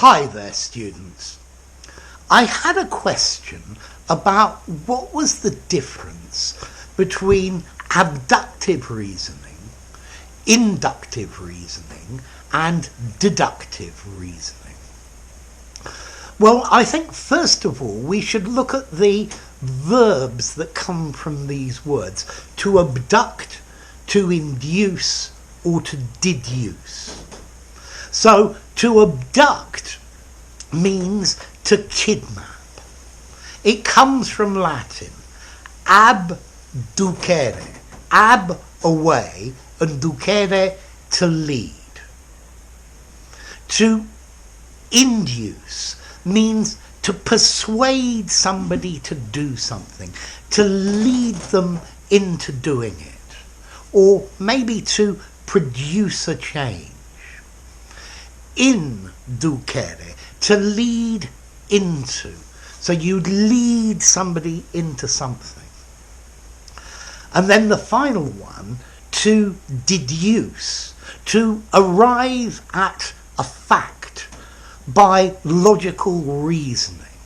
Hi there, students. I had a question about what was the difference between abductive reasoning, inductive reasoning, and deductive reasoning. Well, I think first of all we should look at the verbs that come from these words: to abduct, to induce, or to deduce. So, to abduct means to kidnap. It comes from Latin, abducere, ab, away, and ducere, to lead. To induce means to persuade somebody to do something, to lead them into doing it, or maybe to produce a change. Inducere, to lead into. So you lead somebody into something. And then the final one, to deduce, to arrive at a fact by logical reasoning,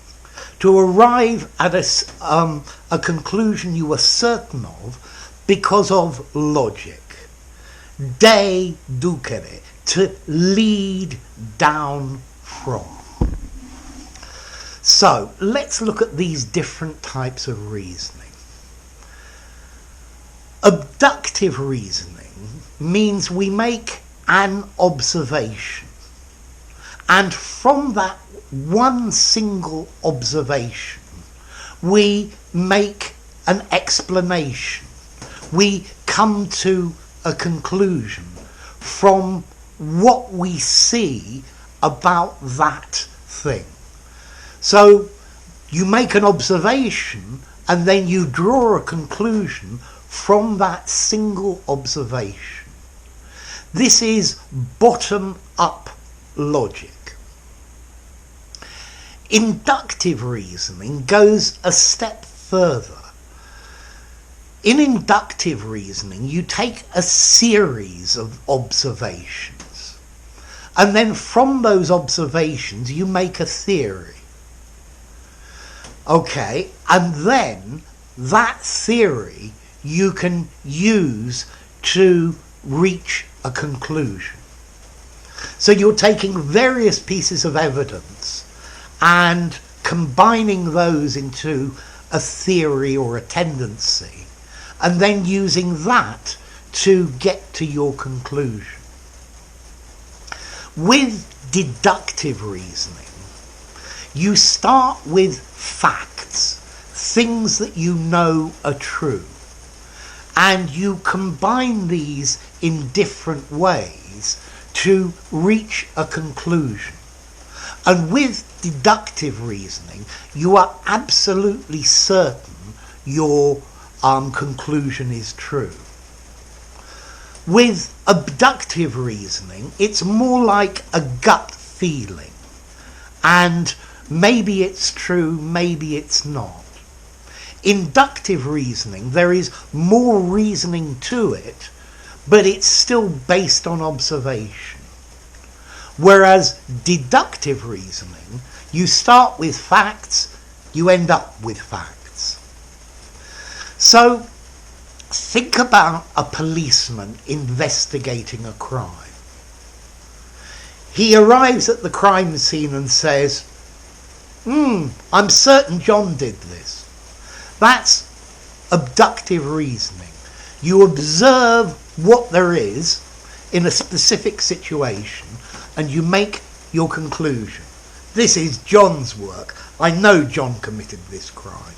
to arrive at a conclusion you are certain of because of logic. Deducere, to lead down from. So let's look at these different types of reasoning. Abductive reasoning means we make an observation, and from that one single observation we make an explanation. We come to a conclusion from what we see about that thing. So you make an observation and then you draw a conclusion from that single observation. This is bottom-up logic. Inductive reasoning goes a step further. In inductive reasoning, you take a series of observations, and then from those observations you make a theory. Okay, and then that theory you can use to reach a conclusion. So you're taking various pieces of evidence and combining those into a theory or a tendency, and then using that to get to your conclusion. With deductive reasoning, you start with facts, things that you know are true, and you combine these in different ways to reach a conclusion. And with deductive reasoning, you are absolutely certain your conclusion is true. With abductive reasoning, it's more like a gut feeling, and maybe it's true, maybe it's not. Inductive reasoning, there is more reasoning to it, but it's still based on observation. Whereas deductive reasoning, you start with facts, you end up with facts. So think about a policeman investigating a crime. He arrives at the crime scene and says, I'm certain John did this. That's abductive reasoning. You observe what there is in a specific situation and you make your conclusion. This is John's work. I know John committed this crime.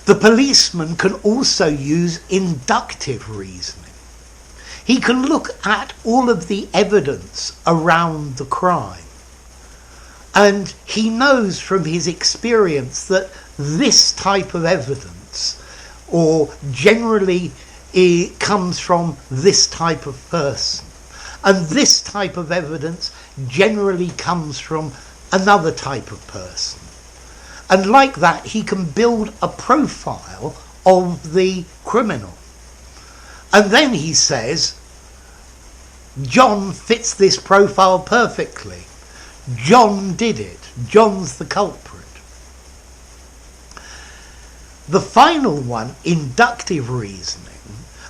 The policeman can also use inductive reasoning. He can look at all of the evidence around the crime, and he knows from his experience that this type of evidence, or generally it comes from this type of person, and this type of evidence generally comes from another type of person. And like that, he can build a profile of the criminal. And then he says, John fits this profile perfectly. John did it. John's the culprit. The final one, inductive reasoning.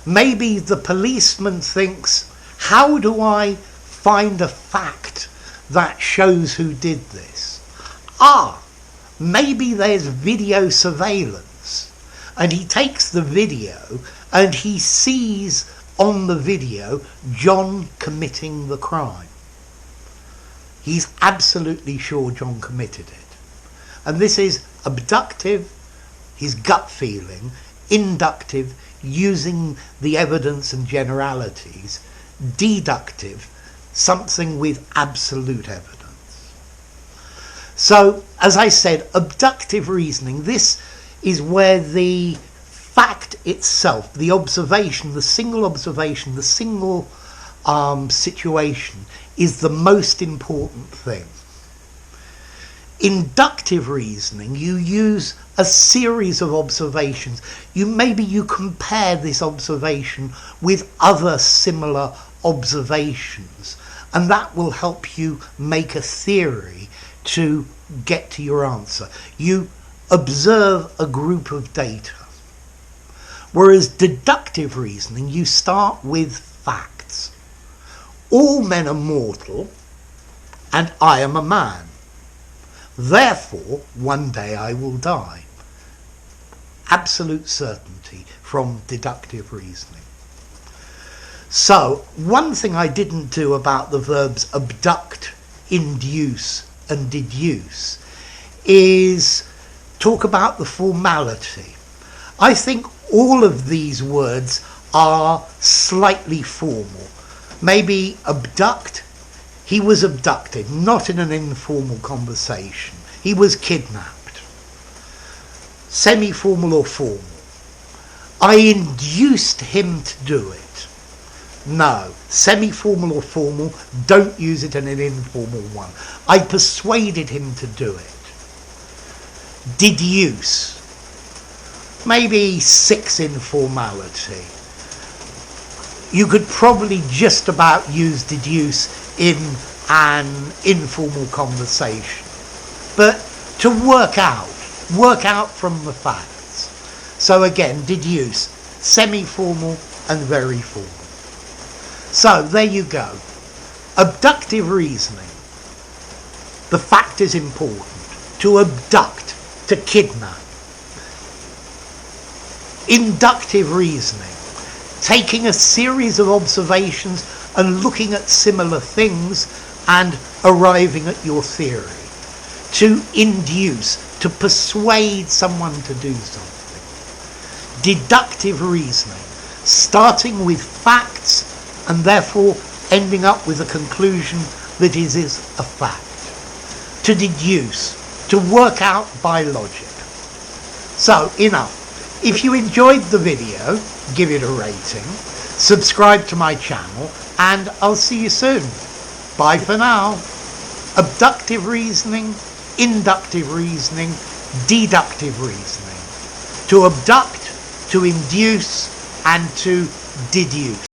Maybe the policeman thinks, how do I find a fact that shows who did this? Maybe there's video surveillance. And he takes the video and he sees on the video John committing the crime. He's absolutely sure John committed it. And this is abductive, his gut feeling, inductive, using the evidence and generalities, deductive, something with absolute evidence. So, as I said, abductive reasoning, this is where the fact itself, the observation, the single observation, the single situation is the most important thing. Inductive reasoning, you use a series of observations. Maybe you compare this observation with other similar observations, and that will help you make a theory to get to your answer. You observe a group of data. Whereas deductive reasoning, you start with facts. All men are mortal, and I am a man. Therefore, one day I will die. Absolute certainty from deductive reasoning. So, one thing I didn't do about the verbs abduct, induce, and deduce is talk about the formality. I think all of these words are slightly formal. Maybe abduct, he was abducted, not in an informal conversation. He was kidnapped. Semi-formal or formal. I induced him to do it. No, semi-formal or formal, don't use it in an informal one. I persuaded him to do it. Deduce. Maybe 6 in formality. You could probably just about use deduce in an informal conversation. But to work out from the facts. So again, deduce, semi-formal and very formal. So there you go. Abductive reasoning. The fact is important. To abduct, to kidnap. Inductive reasoning. Taking a series of observations and looking at similar things and arriving at your theory. To induce, to persuade someone to do something. Deductive reasoning. Starting with facts and therefore ending up with a conclusion that is a fact. To deduce, to work out by logic. So, enough. If you enjoyed the video, give it a rating, subscribe to my channel, and I'll see you soon. Bye for now. Abductive reasoning, inductive reasoning, deductive reasoning. To abduct, to induce, and to deduce.